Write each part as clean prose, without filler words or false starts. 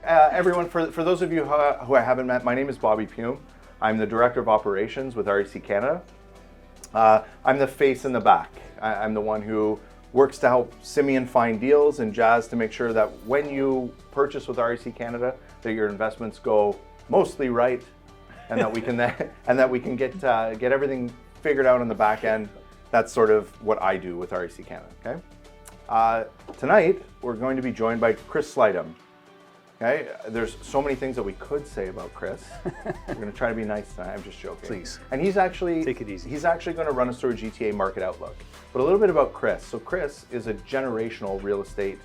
everyone, for those of you who I haven't met, my name is Bobby Pume. I'm the Director of Operations with REC Canada. I'm the face in the back. I'm the one who works to help Simeon find deals and Jazz to make sure that when you purchase with REC Canada, that your investments go mostly right, and that we can get everything figured out on the back end. That's sort of what I do with REC Canada. Okay. Tonight we're going to be joined by Chris Slightham. Okay, there's so many things that we could say about Chris. We're going to try to be nice tonight. I'm just joking. Please. And he's actually take it easy. He's actually going to run us through a GTA market outlook. But a little bit about Chris. So Chris is a generational real estate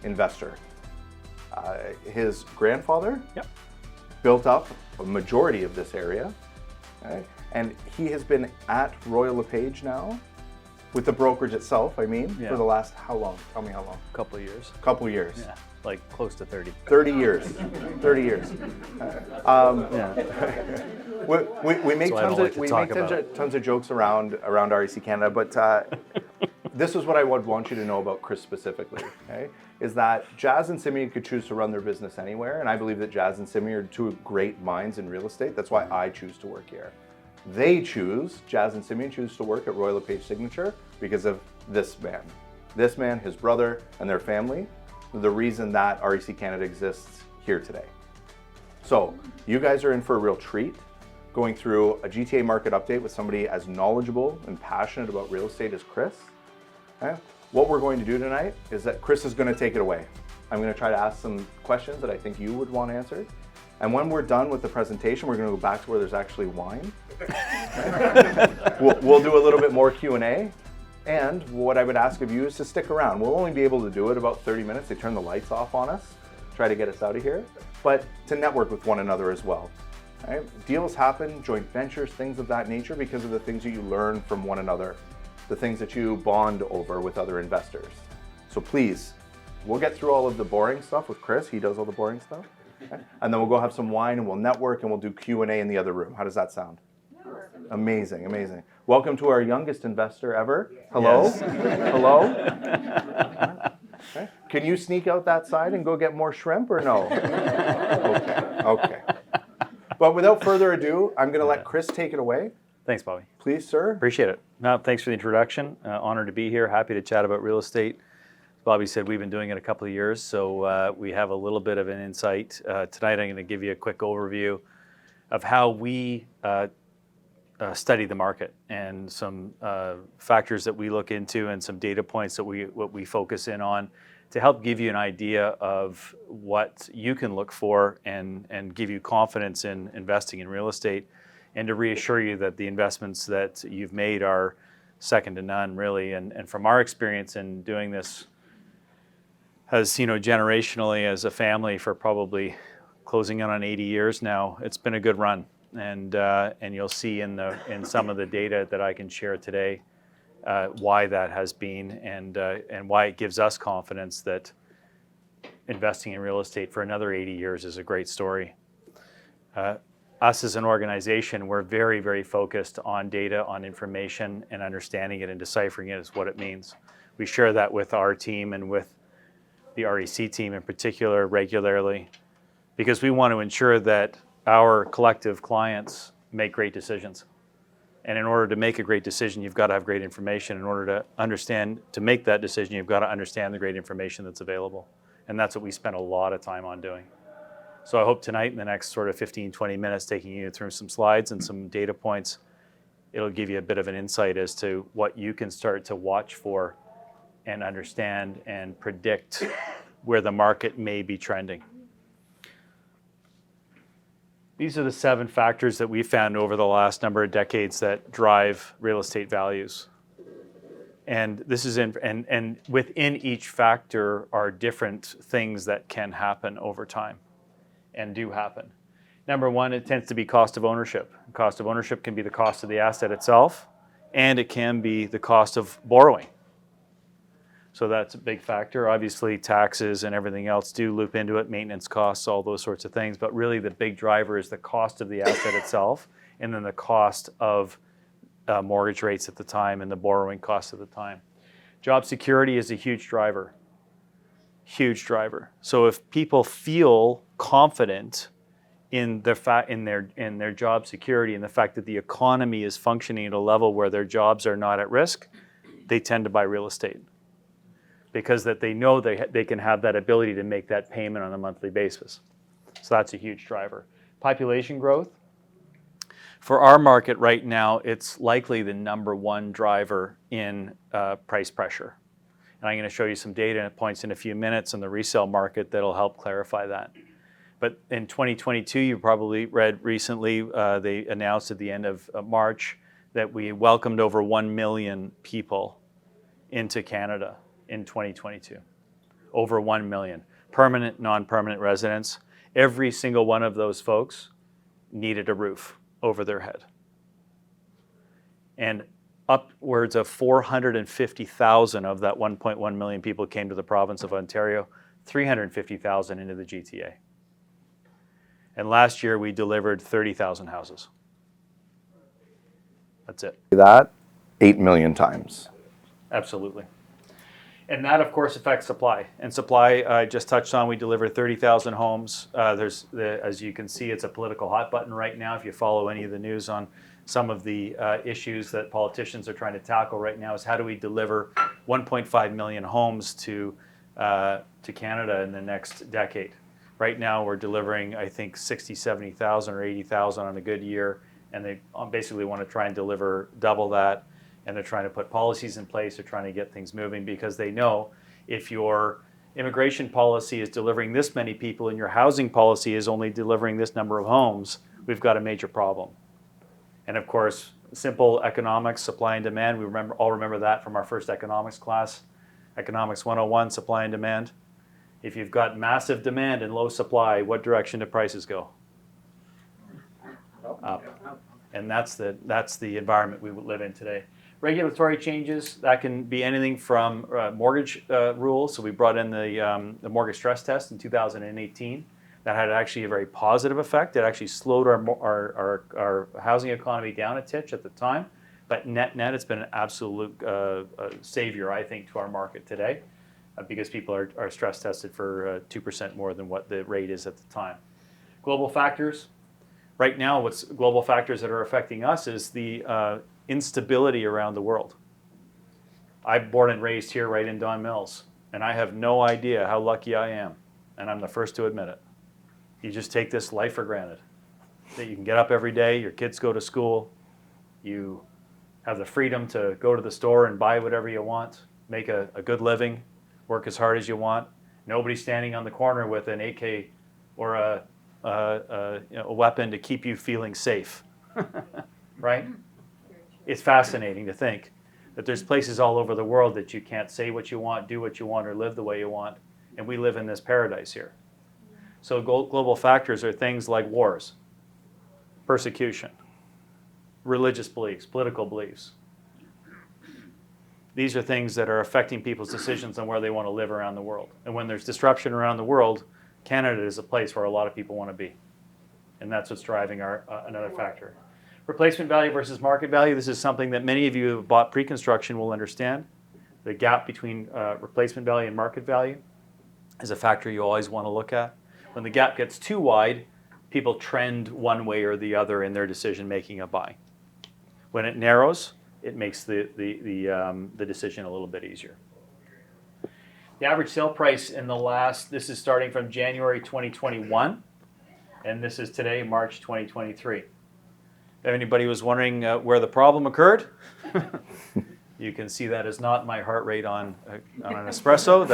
investor. His grandfather built up a majority of this area, okay? And he has been at Royal LePage now, with the brokerage itself, for the last how long? Tell me how long. Couple of years. Couple years. Yeah, like close to 30. 30 years. 30 years. We make tons of jokes around REC Canada, but this is what I would want you to know about Chris specifically. Okay, is that Jazz and Simeon could choose to run their business anywhere, and I believe that Jazz and Simeon are two great minds in real estate. That's why I choose to work here. Jazz and Simeon choose to work at Royal LePage Signature because of this man, his brother, and their family, the reason that REC Canada exists here today. So you guys are in for a real treat, going through a GTA market update with somebody as knowledgeable and passionate about real estate as Chris. Okay? What we're going to do tonight is that Chris is going to take it away. I'm going to try to ask some questions that I think you would want answered. And when we're done with the presentation, we're going to go back to where there's actually wine. We'll do a little bit more Q&A. And what I would ask of you is to stick around. We'll only be able to do it about 30 minutes. They turn the lights off on us, try to get us out of here, but to network with one another as well. Right? Deals happen, joint ventures, things of that nature because of the things that you learn from one another, the things that you bond over with other investors. So please, we'll get through all of the boring stuff with Chris. He does all the boring stuff. Okay? And then we'll go have some wine and we'll network and we'll do Q&A in the other room. How does that sound? Amazing, amazing. Welcome to our youngest investor ever. Hello. Yes. Hello. Okay. Can you sneak out that side and go get more shrimp or no? Okay. But without further ado, I'm going to let Chris take it away. Thanks, Bobby. Please, sir. Appreciate it. No, thanks for the introduction. Honored to be here. Happy to chat about real estate. Bobby said we've been doing it a couple of years, so we have a little bit of an insight. Tonight I'm going to give you a quick overview of how we study the market and some factors that we look into and some data points that we focus in on to help give you an idea of what you can look for and give you confidence in investing in real estate and to reassure you that the investments that you've made are second to none, really. And from our experience in doing this as generationally as a family for probably closing in on 80 years now, it's been a good run. And you'll see in some of the data that I can share today why that has been and why it gives us confidence that investing in real estate for another 80 years is a great story. Us as an organization, we're very, very focused on data, on information, and understanding it and deciphering it is what it means. We share that with our team and with the REC team in particular regularly because we want to ensure that our collective clients make great decisions. And in order to make a great decision, you've got to have great information. In order to make that decision, you've got to understand the great information that's available. And that's what we spend a lot of time on doing. So I hope tonight, in the next sort of 15, 20 minutes, taking you through some slides and some data points, it'll give you a bit of an insight as to what you can start to watch for and understand and predict where the market may be trending. These are the 7 factors that we've found over the last number of decades that drive real estate values. And this is and within each factor are different things that can happen over time and do happen. Number 1, it tends to be cost of ownership. Cost of ownership can be the cost of the asset itself, and it can be the cost of borrowing. So that's a big factor. Obviously, taxes and everything else do loop into it, maintenance costs, all those sorts of things. But really the big driver is the cost of the asset itself, and then the cost of mortgage rates at the time and the borrowing costs at the time. Job security is a huge driver. huge driver. So if people feel confident in their job security and the fact that the economy is functioning at a level where their jobs are not at risk, they tend to buy real estate because that they know they can have that ability to make that payment on a monthly basis. So that's a huge driver. Population growth. For our market right now, it's likely the number one driver in price pressure. And I'm going to show you some data points in a few minutes on the resale market that'll help clarify that. But in 2022, you probably read recently, they announced at the end of March that we welcomed over 1 million people into Canada in 2022. Over 1 million. Permanent, non-permanent residents. Every single one of those folks needed a roof over their head. And upwards of 450,000 of that 1.1 million people came to the province of Ontario, 350,000 into the GTA. And last year we delivered 30,000 houses. That's it. That 8 million times. Absolutely. And that, of course, affects supply. And supply, I just touched on, we delivered 30,000 homes. As you can see, it's a political hot button right now. If you follow any of the news on some of the issues that politicians are trying to tackle right now, is how do we deliver 1.5 million homes to Canada in the next decade? Right now, we're delivering, I think, 60, 70,000 or 80,000 on a good year, and they basically want to try and deliver double that, and they're trying to put policies in place. They're trying to get things moving because they know if your immigration policy is delivering this many people and your housing policy is only delivering this number of homes, we've got a major problem. And of course, simple economics, supply and demand, we all remember that from our first economics class, Economics 101, supply and demand. If you've got massive demand and low supply, what direction do prices go? Up. And that's the environment we live in today. Regulatory changes, that can be anything from mortgage rules. So we brought in the mortgage stress test in 2018. That had actually a very positive effect. It actually slowed our housing economy down a titch at the time. But net, it's been an absolute savior, I think, to our market today. Because people are stress tested for 2% more than what the rate is at the time. Global factors. Right now, what's global factors that are affecting us is the instability around the world. I'm born and raised here right in Don Mills, and I have no idea how lucky I am, and I'm the first to admit it. You just take this life for granted, that you can get up every day, your kids go to school, you have the freedom to go to the store and buy whatever you want, make a good living, work as hard as you want. Nobody's standing on the corner with an AK or a weapon to keep you feeling safe, right? It's fascinating to think that there's places all over the world that you can't say what you want, do what you want, or live the way you want, and we live in this paradise here. So global factors are things like wars, persecution, religious beliefs, political beliefs. These are things that are affecting people's decisions on where they want to live around the world. And when there's disruption around the world, Canada is a place where a lot of people want to be. And that's what's driving another factor. Replacement value versus market value. This is something that many of you who have bought pre-construction will understand. The gap between replacement value and market value is a factor you always want to look at. When the gap gets too wide, people trend one way or the other in their decision making of buying. When it narrows, it makes the decision a little bit easier. The average sale price in this is starting from January 2021, and this is today, March 2023. If anybody was wondering where the problem occurred, you can see that is not my heart rate on an espresso.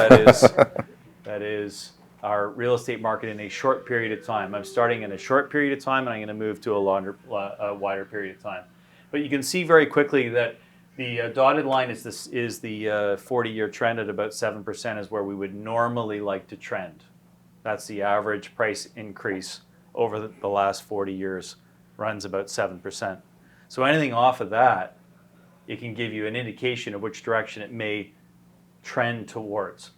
That is our real estate market in a short period of time. I'm starting in a short period of time, and I'm going to move to a wider period of time. But you can see very quickly that the dotted line is the 40-year trend at about 7% is where we would normally like to trend. That's the average price increase over the last 40 years, runs about 7%. So anything off of that, it can give you an indication of which direction it may trend towards.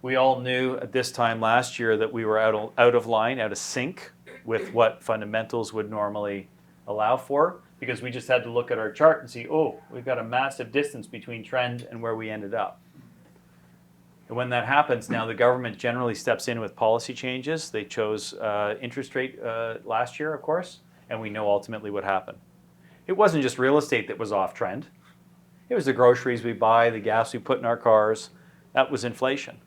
We all knew at this time last year that we were out of line, out of sync with what fundamentals would normally allow for, because we just had to look at our chart and see, oh, we've got a massive distance between trend and where we ended up. And when that happens, now the government generally steps in with policy changes. They chose interest rate last year, of course, and we know ultimately what happened. It wasn't just real estate that was off trend. It was the groceries we buy, the gas we put in our cars. That was inflation.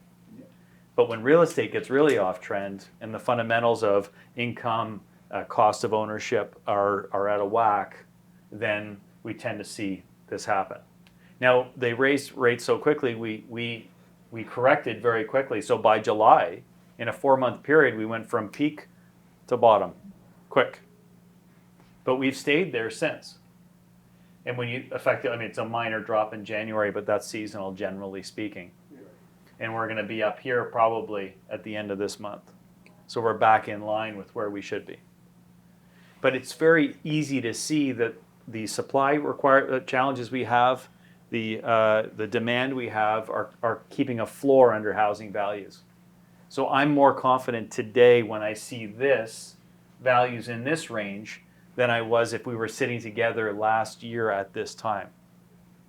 But when real estate gets really off trend and the fundamentals of income, cost of ownership are out of whack, then we tend to see this happen. Now, they raised rates so quickly, we corrected very quickly. So by July, in a 4-month period, we went from peak to bottom, quick. But we've stayed there since. And when you effectively, I mean, it's a minor drop in January, but that's seasonal, generally speaking. And we're going to be up here probably at the end of this month. So we're back in line with where we should be. But it's very easy to see that the supply challenges we have, the demand we have are keeping a floor under housing values. So I'm more confident today when I see this values in this range than I was if we were sitting together last year at this time.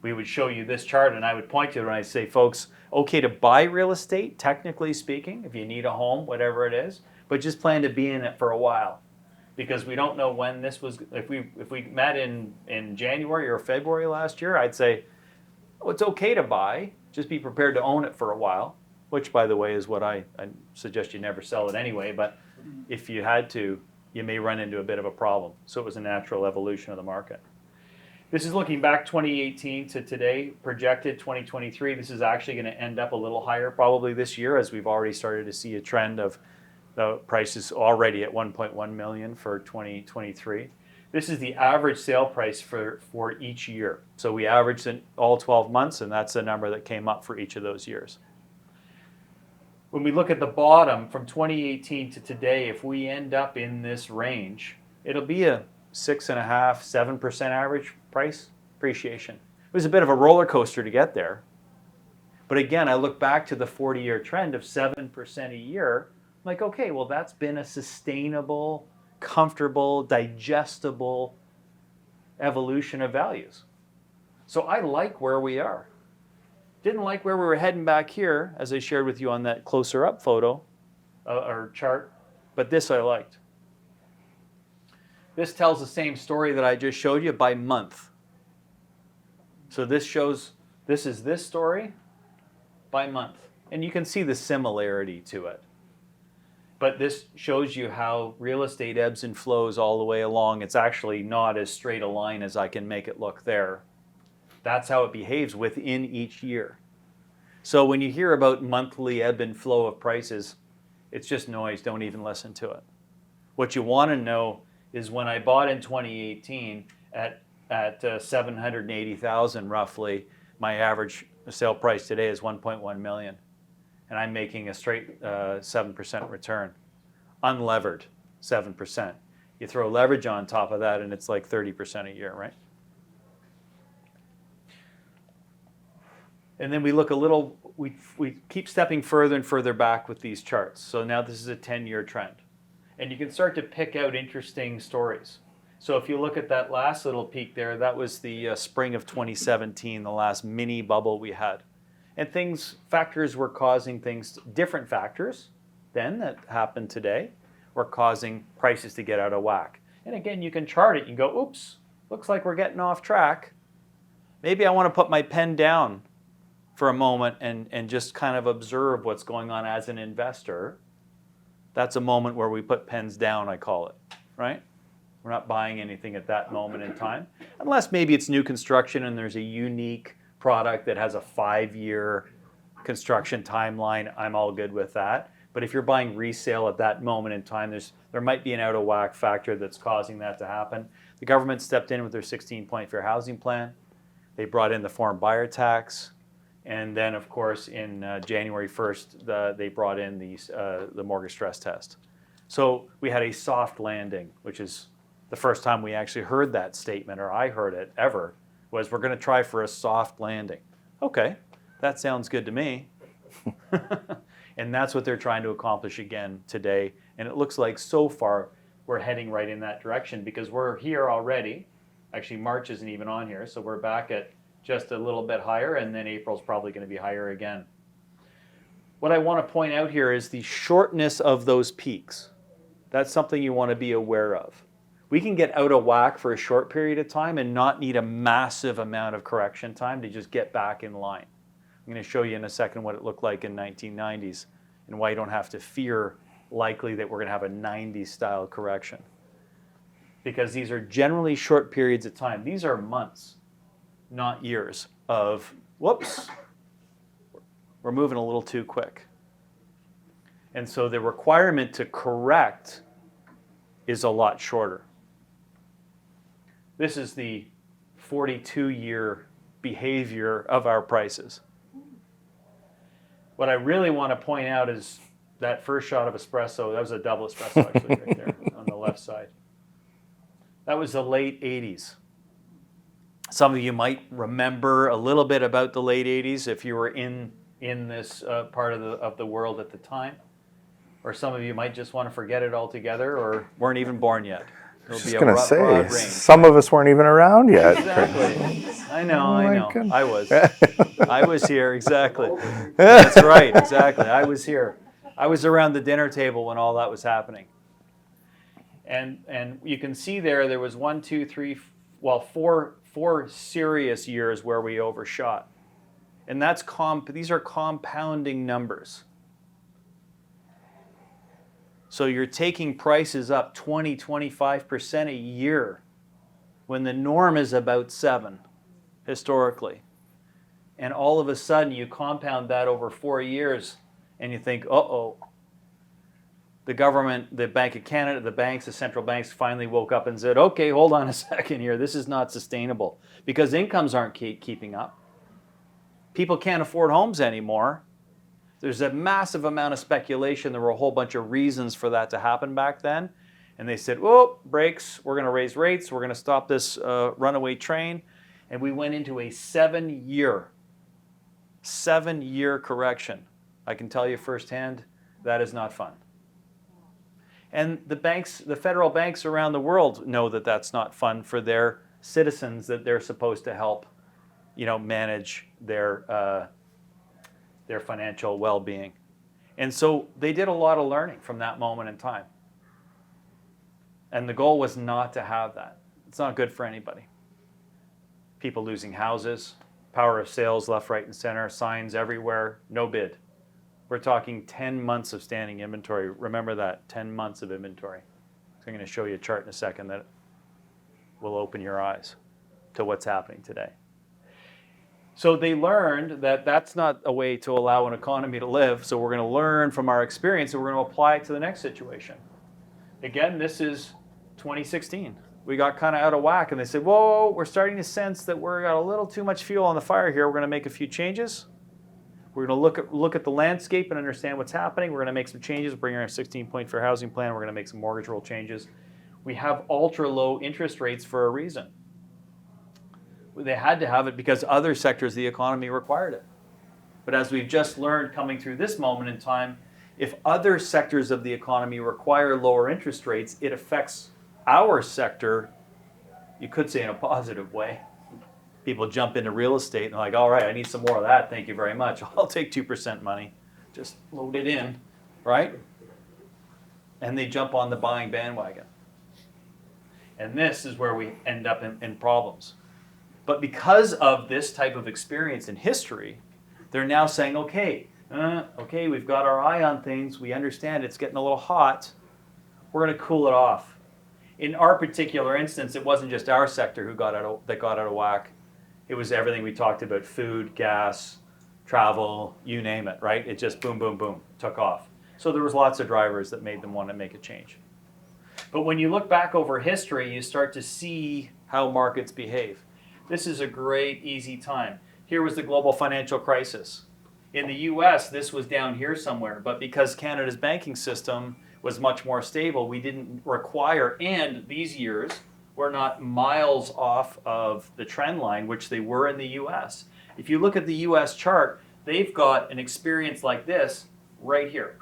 We would show you this chart and I would point to it and I'd say, folks, okay to buy real estate, technically speaking, if you need a home, whatever it is, but just plan to be in it for a while. Because we don't know when this was, if we met in January or February last year, I'd say, oh, it's okay to buy, just be prepared to own it for a while, which by the way is what I suggest you never sell it anyway, but if you had to, you may run into a bit of a problem. So it was a natural evolution of the market. This is looking back 2018 to today, projected 2023. This is actually going to end up a little higher probably this year as we've already started to see a trend of the prices already at 1.1 million for 2023. This is the average sale price for each year. So we averaged in all 12 months and that's the number that came up for each of those years. When we look at the bottom from 2018 to today, if we end up in this range, it'll be a 6.5%, 7% average price appreciation. It was a bit of a roller coaster to get there. But again, I look back to the 40-year trend of 7% a year. I'm like, okay, well, that's been a sustainable, comfortable, digestible evolution of values. So I like where we are. Didn't like where we were heading back here, as I shared with you on that closer up photo or chart, but this I liked. This tells the same story that I just showed you by month. So this shows, this is this story by month. And you can see the similarity to it. But this shows you how real estate ebbs and flows all the way along. It's actually not as straight a line as I can make it look there. That's how it behaves within each year. So when you hear about monthly ebb and flow of prices, it's just noise. Don't even listen to it. What you want to know is when I bought in 2018 at 780,000 roughly, my average sale price today is 1.1 million. And I'm making a straight 7% return. Unlevered 7%. You throw leverage on top of that and it's like 30% a year, right? And then we look a little, we keep stepping further and further back with these charts. So now this is a 10-year trend. And you can start to pick out interesting stories. So if you look at that last little peak there, that was the spring of 2017, the last mini bubble we had. And factors were causing things, different factors then that happened today were causing prices to get out of whack. And again, you can chart it. You can go, oops, looks like we're getting off track. Maybe I want to put my pen down for a moment and just kind of observe what's going on as an investor. That's a moment where we put pens down, I call it, right? We're not buying anything at that moment in time, unless maybe it's new construction and there's a unique product that has a 5-year construction timeline. I'm all good with that. But if you're buying resale at that moment in time, there might be an out of whack factor that's causing that to happen. The government stepped in with their 16-point fair housing plan. They brought in the foreign buyer tax. And then, of course, in January 1st, they brought in the mortgage stress test. So we had a soft landing, which is the first time we actually heard that statement, or I heard it ever, was we're going to try for a soft landing. Okay, that sounds good to me. And that's what they're trying to accomplish again today. And it looks like so far we're heading right in that direction because we're here already. Actually, March isn't even on here, so we're back at just a little bit higher, and then April's probably going to be higher again. what I want to point out here is the shortness of those peaks. That's something you want to be aware of. We can get out of whack for a short period of time and not need a massive amount of correction time to just get back in line. I'm going to show you in a second what it looked like in 1990s and why you don't have to fear likely that we're going to have a 90s style correction. Because these are generally short periods of time. These are months, not years of, whoops, we're moving a little too quick. And so the requirement to correct is a lot shorter. This is the 42-year behavior of our prices. What I really want to point out is that first shot of espresso. That was a double espresso actually right there on the left side. That was the late 80s. Some of you might remember a little bit about the late 80s if you were in this part of the world at the time. Or some of you might just want to forget it altogether or weren't even born yet. I was just going to say, some of us weren't even around yet. Exactly. I know. I was. I was here, exactly. That's right, exactly. I was here. I was around the dinner table when all that was happening. And you can see there was 1, 2, 3, four serious years where we overshot. And these are compounding numbers. So you're taking prices up 20, 25% a year when the norm is about 7 historically. And all of a sudden you compound that over 4 years and you think, uh-oh. The government, the Bank of Canada, the banks, the central banks finally woke up and said, okay, hold on a second here. This is not sustainable because incomes aren't keeping up. People can't afford homes anymore. There's a massive amount of speculation. There were a whole bunch of reasons for that to happen back then. And they said, whoa, brakes, we're going to raise rates. We're going to stop this runaway train. And we went into a 7-year correction. I can tell you firsthand, that is not fun. And the federal banks around the world know that that's not fun for their citizens that they're supposed to help, manage their financial well-being. And so they did a lot of learning from that moment in time. And the goal was not to have that. It's not good for anybody. People losing houses, power of sales left, right, and center, signs everywhere, no bid. We're talking 10 months of standing inventory. Remember that, 10 months of inventory. So I'm going to show you a chart in a second that will open your eyes to what's happening today. So they learned that that's not a way to allow an economy to live. So we're going to learn from our experience and we're going to apply it to the next situation. Again, this is 2016. We got kind of out of whack and they said, whoa, we're starting to sense that we're got a little too much fuel on the fire here. We're going to make a few changes. We're going to look at the landscape and understand what's happening. We're going to make some changes, bring our 16-point fair housing plan. We're going to make some mortgage rule changes. We have ultra low interest rates for a reason. They had to have it because other sectors of the economy required it. But as we've just learned coming through this moment in time, if other sectors of the economy require lower interest rates, it affects our sector, you could say in a positive way. People jump into real estate and they're like, all right, I need some more of that. Thank you very much. I'll take 2% money. Just load it in, right? And they jump on the buying bandwagon. And this is where we end up in problems. But because of this type of experience in history, they're now saying, okay, we've got our eye on things. We understand it's getting a little hot. We're going to cool it off. In our particular instance, it wasn't just our sector that got out of whack. It was everything we talked about, food, gas, travel, you name it, right? It just boom, boom, boom, took off. So there was lots of drivers that made them want to make a change. But when you look back over history, you start to see how markets behave. This is a great, easy time. Here was the global financial crisis. In the US, this was down here somewhere, but because Canada's banking system was much more stable, we didn't require, and these years were not miles off of the trend line, which they were in the US. If you look at the US chart, they've got an experience like this right here.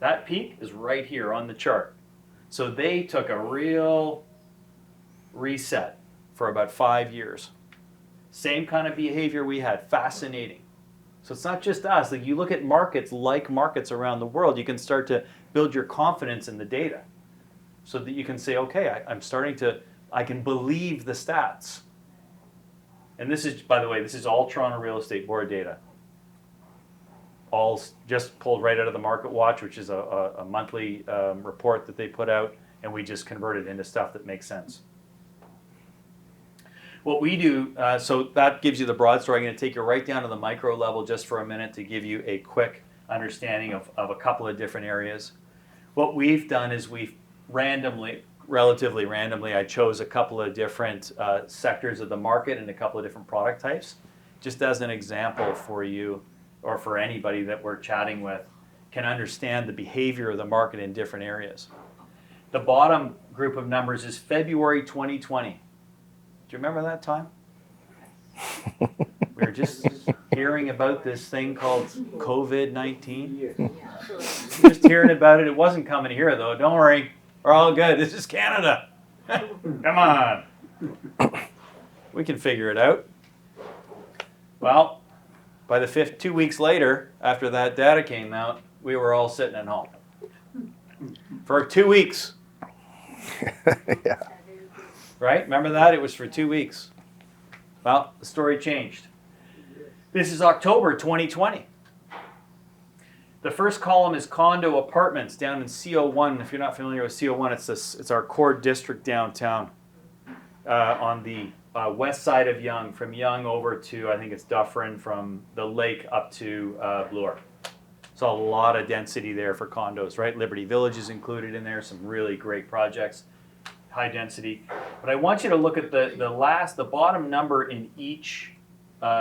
That peak is right here on the chart. So they took a real reset for about 5 years. Same kind of behavior we had, fascinating. So it's not just us. Like you look at markets like markets around the world, you can start to build your confidence in the data so that you can say, okay, I can believe the stats. And this is, by the way, this is all Toronto Real Estate Board data. All just pulled right out of the Market Watch, which is a monthly report that they put out, and we just convert it into stuff that makes sense. What we do, so that gives you the broad story. I'm going to take you right down to the micro level just for a minute to give you a quick understanding of a couple of different areas. What we've done is we've relatively randomly, I chose a couple of different sectors of the market and a couple of different product types, just as an example for you or for anybody that we're chatting with can understand the behavior of the market in different areas. The bottom group of numbers is February 2020. Do you remember that time? We were just hearing about this thing called COVID-19. Just hearing about it. It wasn't coming here, though. Don't worry. We're all good. This is Canada. Come on. We can figure it out. Well, by the 2 weeks later, after that data came out, we were all sitting at home. For 2 weeks. Yeah. Right? Remember that? It was for 2 weeks. Well, the story changed. This is October 2020. The first column is condo apartments down in CO1. If you're not familiar with CO1, it's our core district downtown on the west side of Yonge, from Yonge over to, I think it's Dufferin, from the lake up to Bloor. So a lot of density there for condos, right? Liberty Village is included in there, some really great projects. High density. But I want you to look at the bottom number in each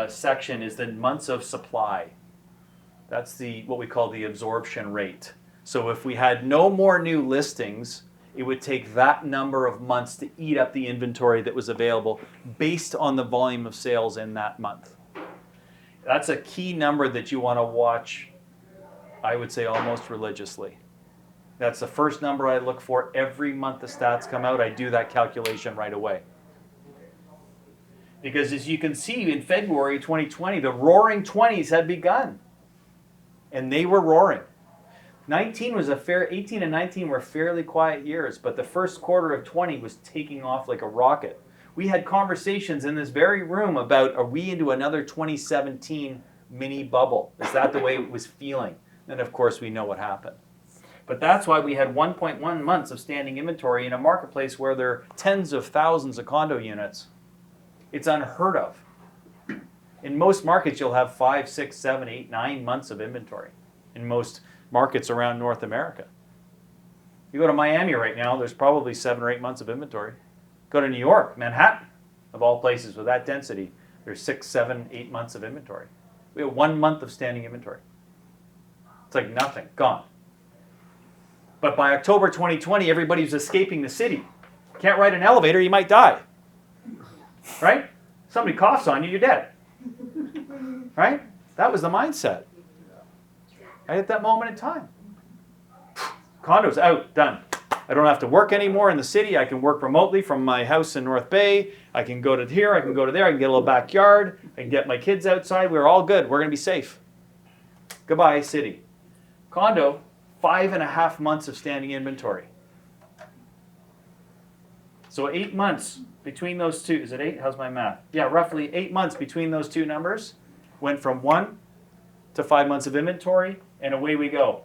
section is the months of supply. That's what we call the absorption rate. So if we had no more new listings, it would take that number of months to eat up the inventory that was available based on the volume of sales in that month. That's a key number that you want to watch, I would say, almost religiously. That's the first number I look for every month the stats come out. I do that calculation right away. Because as you can see, in February 2020, the roaring 20s had begun. And they were roaring. 18 and 19 were fairly quiet years, but the first quarter of 20 was taking off like a rocket. We had conversations in this very room about, are we into another 2017 mini bubble? Is that the way it was feeling? And of course, we know what happened. But that's why we had 1.1 months of standing inventory in a marketplace where there are tens of thousands of condo units. It's unheard of. In most markets, you'll have 5, 6, 7, 8, 9 months of inventory in most markets around North America. You go to Miami right now, there's probably 7 or 8 months of inventory. Go to New York, Manhattan, of all places with that density, there's 6, 7, 8 months of inventory. We have 1 month of standing inventory. It's like nothing, gone. But by October 2020, everybody's escaping the city. Can't ride an elevator, you might die. Right? Somebody coughs on you, you're dead. Right? That was the mindset. Right at that moment in time. Condos out, done. I don't have to work anymore in the city. I can work remotely from my house in North Bay. I can go to here, I can go to there, I can get a little backyard. I can get my kids outside. We're all good. We're going to be safe. Goodbye, city. Condo, 5.5 months of standing inventory. So 8 months between those two. Is it 8? How's my math? Yeah, roughly 8 months between those two numbers. Went from 1 to 5 months of inventory, and away we go.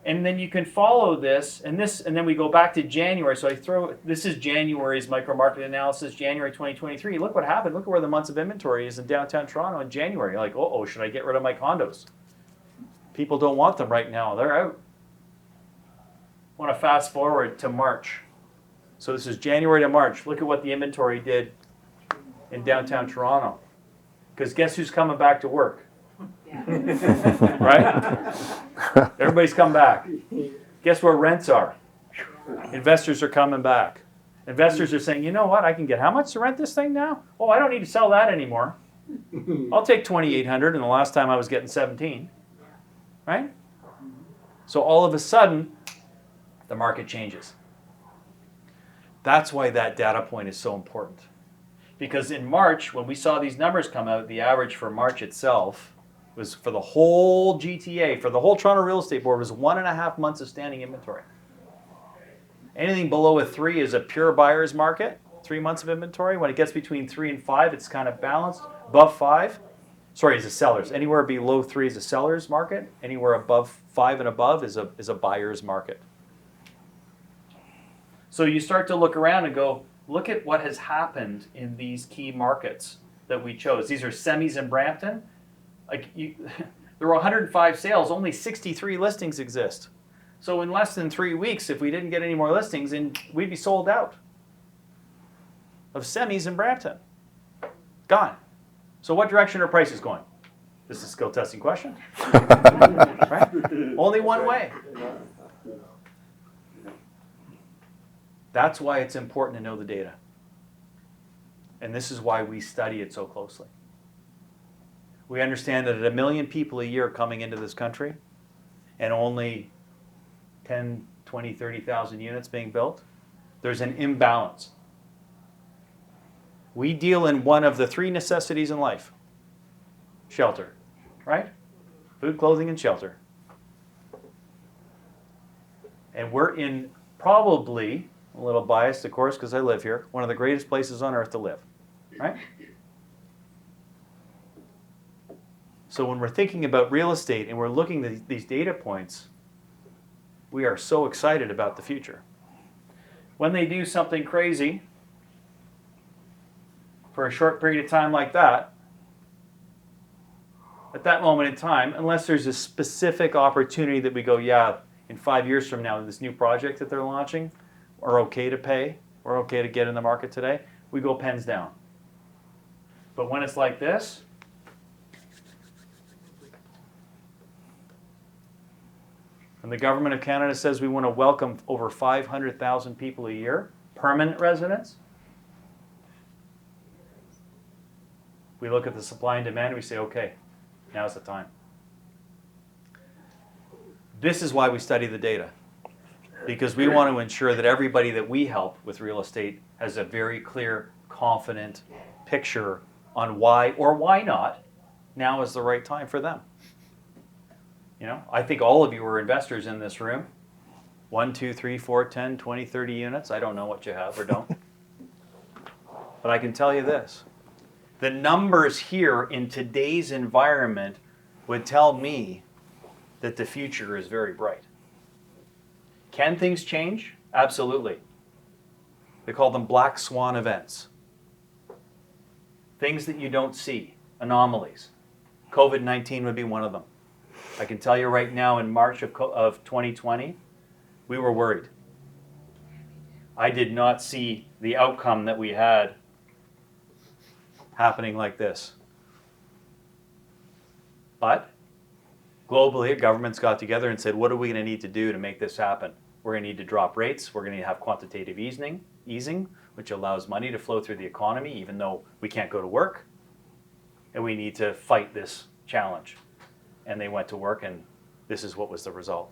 And then you can follow this, and then we go back to January. So this is January's micro market analysis, January 2023. Look what happened. Look at where the months of inventory is in downtown Toronto in January. You're like, oh, should I get rid of my condos? People don't want them right now. They're out. I want to fast forward to March. So this is January to March. Look at what the inventory did in downtown Toronto. Because guess who's coming back to work? Right? Everybody's come back. Guess where rents are? Investors are coming back. Investors are saying, you know what? I can get how much to rent this thing now? Oh, I don't need to sell that anymore. I'll take $2,800, and the last time I was getting 17. Right? So all of a sudden, the market changes. That's why that data point is so important. Because in March, when we saw these numbers come out, the average for March itself was for the whole GTA, for the whole Toronto Real Estate Board, was 1.5 months of standing inventory. Anything below a 3 is a pure buyer's market, 3 months of inventory. When it gets between 3 and 5, it's kind of balanced. Above 5, is a seller's. Anywhere below 3 is a seller's market. Anywhere above 5 and above is a buyer's market. So you start to look around and go, look at what has happened in these key markets that we chose. These are semis in Brampton. There were 105 sales, only 63 listings exist. So in less than 3 weeks, if we didn't get any more listings, we'd be sold out of semis in Brampton. Gone. So what direction are prices going? This is a skill testing question. Right? Only one way. That's why it's important to know the data. And this is why we study it so closely. We understand that at 1 million people a year coming into this country and only 10, 20, 30,000 units being built, there's an imbalance. We deal in one of the 3 necessities in life. Shelter, right? Food, clothing, and shelter. And we're in probably, a little biased, of course, because I live here, one of the greatest places on earth to live, right? So when we're thinking about real estate and we're looking at these data points, we are so excited about the future. When they do something crazy for a short period of time like that, at that moment in time, unless there's a specific opportunity that we go, yeah, in 5 years from now, this new project that they're launching, are okay to pay, or okay to get in the market today, we go pens down. But when it's like this, and the government of Canada says we want to welcome over 500,000 people a year, permanent residents, we look at the supply and demand and we say, okay, now's the time. This is why we study the data. Because we want to ensure that everybody that we help with real estate has a very clear, confident picture on why or why not now is the right time for them. You know, I think all of you are investors in this room. 1, 2, 3, 4, 10, 20, 30 units. I don't know what you have or don't. But I can tell you this. The numbers here in today's environment would tell me that the future is very bright. Can things change? Absolutely. They call them black swan events. Things that you don't see, anomalies. COVID-19 would be one of them. I can tell you right now, in March of 2020, we were worried. I did not see the outcome that we had happening like this. But globally, governments got together and said, what are we going to need to do to make this happen? We're going to need to drop rates. We're going to have quantitative easing, which allows money to flow through the economy, even though we can't go to work. And we need to fight this challenge. And they went to work, and this is what was the result.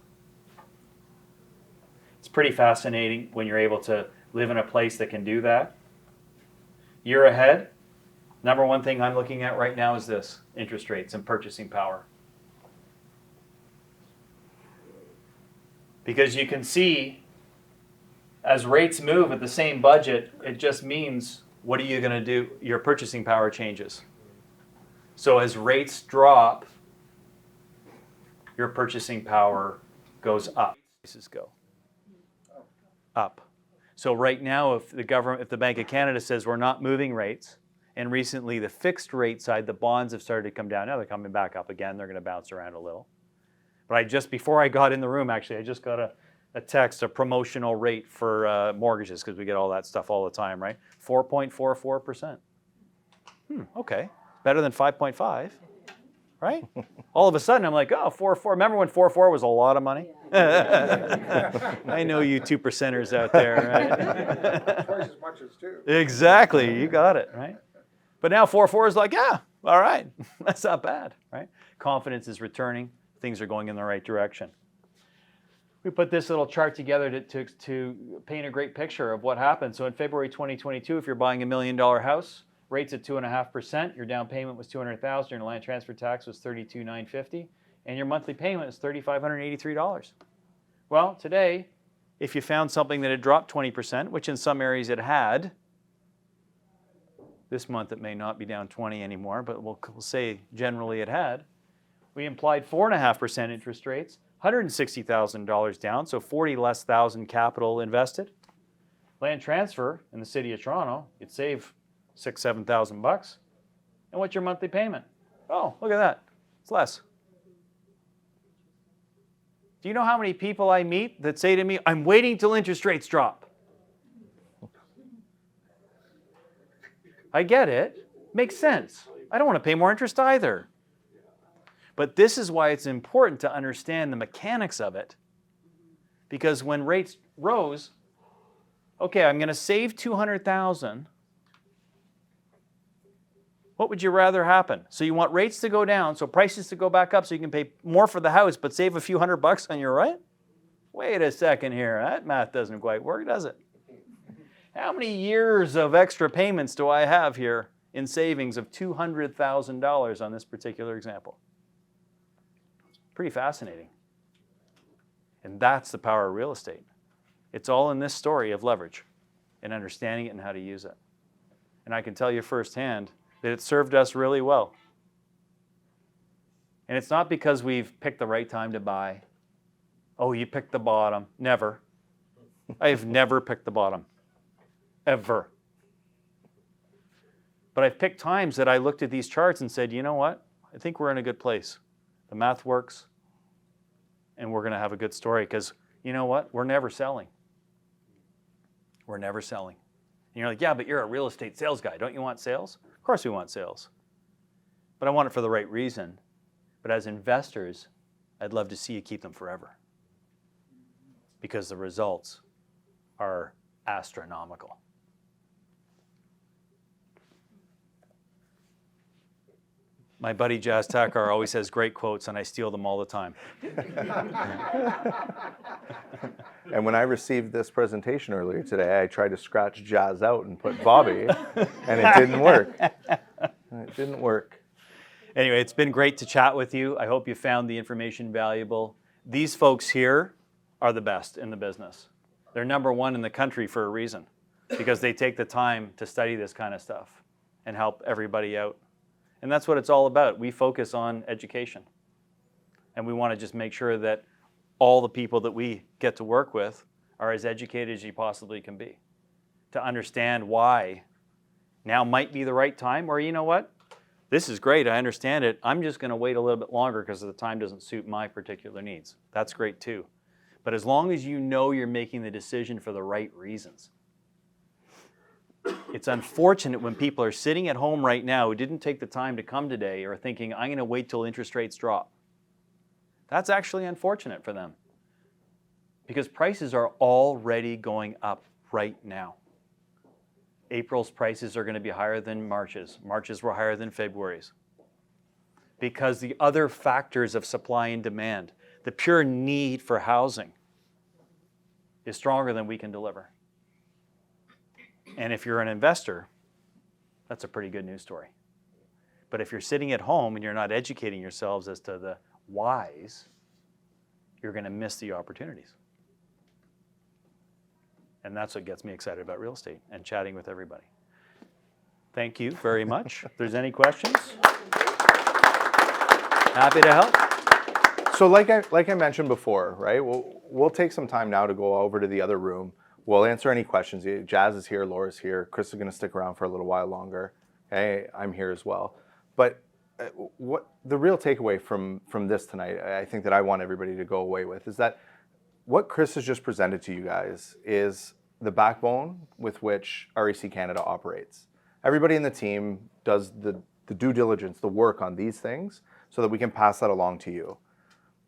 It's pretty fascinating when you're able to live in a place that can do that. Year ahead, number one thing I'm looking at right now is this: interest rates and purchasing power. Because you can see, as rates move at the same budget, it just means, what are you going to do? Your purchasing power changes. So as rates drop, your purchasing power goes up. Prices go up. So right now, if the Bank of Canada says we're not moving rates, and recently the fixed rate side, the bonds have started to come down. Now they're coming back up again. They're going to bounce around a little. But before I got in the room, actually, I just got a text, a promotional rate for mortgages, because we get all that stuff all the time, right? 4.44%. Okay. Better than 5.5, right? All of a sudden, I'm like, oh, 4.4. Remember when 4.4 was a lot of money? I know you 2%ers out there, right? Twice as much as 2. Exactly. You got it, right? But now 4.4 is like, yeah, all right. That's not bad, right? Confidence is returning. Things are going in the right direction. We put this little chart together to paint a great picture of what happened. So in February 2022, if you're buying $1 million house, Rates at 2.5%. Your down payment was $200,000. Your land transfer tax was $32,950, and your monthly payment is $3,583. Well, today, if you found something that had dropped 20%, which in some areas it had, this month it may not be down 20 anymore, but we'll say generally it had. We implied 4.5% interest rates, $160,000 down, so 40 less thousand capital invested. Land transfer in the city of Toronto, you'd save $6,000-7,000. And what's your monthly payment? Oh, look at that. It's less. Do you know how many people I meet that say to me, I'm waiting till interest rates drop? I get it. Makes sense. I don't want to pay more interest either. But this is why it's important to understand the mechanics of it. Because when rates rose, okay, I'm going to save $200,000. What would you rather happen? So you want rates to go down, so prices to go back up so you can pay more for the house but save a few $100 on your rent? Wait a second here. That math doesn't quite work, does it? How many years of extra payments do I have here in savings of $200,000 on this particular example? Pretty fascinating. And that's the power of real estate. It's all in this story of leverage and understanding it and how to use it. And I can tell you firsthand that it served us really well. And it's not because we've picked the right time to buy. Oh, you picked the bottom. Never. I have never picked the bottom. Ever. But I've picked times that I looked at these charts and said, you know what? I think we're in a good place. The math works. And we're going to have a good story because, you know what? We're never selling. We're never selling. And you're like, yeah, but you're a real estate sales guy. Don't you want sales? Of course we want sales. But I want it for the right reason. But as investors, I'd love to see you keep them forever. Because the results are astronomical. My buddy Jazz Takar always has great quotes, and I steal them all the time. And when I received this presentation earlier today, I tried to scratch Jazz out and put Bobby, and it didn't work. It didn't work. Anyway, it's been great to chat with you. I hope you found the information valuable. These folks here are the best in the business. They're number one in the country for a reason, because they take the time to study this kind of stuff and help everybody out. And that's what it's all about. We focus on education. And we want to just make sure that all the people that we get to work with are as educated as you possibly can be, to understand why now might be the right time, or you know what? This is great, I understand it. I'm just going to wait a little bit longer because the time doesn't suit my particular needs. That's great too. But as long as you know you're making the decision for the right reasons. It's unfortunate when people are sitting at home right now who didn't take the time to come today or thinking, I'm going to wait till interest rates drop. That's actually unfortunate for them because prices are already going up right now. April's prices are going to be higher than March's. March's were higher than February's. Because the other factors of supply and demand, the pure need for housing, is stronger than we can deliver. And if you're an investor, that's a pretty good news story. But if you're sitting at home and you're not educating yourselves as to the whys, you're going to miss the opportunities. And that's what gets me excited about real estate and chatting with everybody. Thank you very much. If there's any questions, happy to help. So like I mentioned before, right? We'll take some time now to go over to the other room. We'll answer any questions. Jazz is here, Laura's here. Chris is going to stick around for a little while longer. Okay, I'm here as well. But what the real takeaway from this tonight, I think that I want everybody to go away with, is that what Chris has just presented to you guys is the backbone with which REC Canada operates. Everybody in the team does the due diligence, the work on these things, so that we can pass that along to you.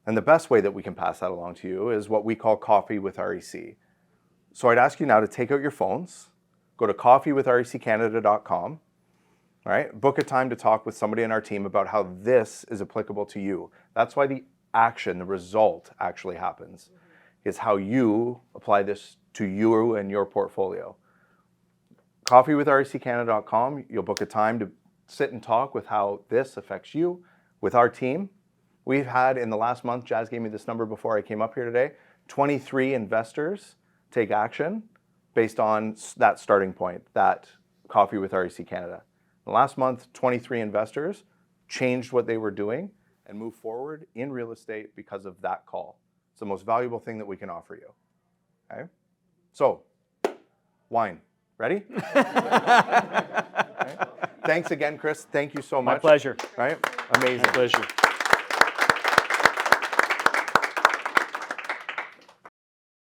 And the best way that we can pass that along to you is what we call Coffee with REC. So I'd ask you now to take out your phones, go to coffeewithreccanada.com, all right? Book a time to talk with somebody in our team about how this is applicable to you. That's why the action, the result actually happens, is how you apply this to you and your portfolio. coffeewithrccanada.com. You'll book a time to sit and talk with how this affects you with our team. We've had, in the last month, Jazz gave me this number before I came up here today, 23 investors take action based on that starting point, that Coffee with REC Canada. In the last month, 23 investors changed what they were doing and moved forward in real estate because of that call. It's the most valuable thing that we can offer you. Okay? So, wine. Ready? Okay. Thanks again, Chris. Thank you so much. My pleasure. Right? Amazing. My pleasure.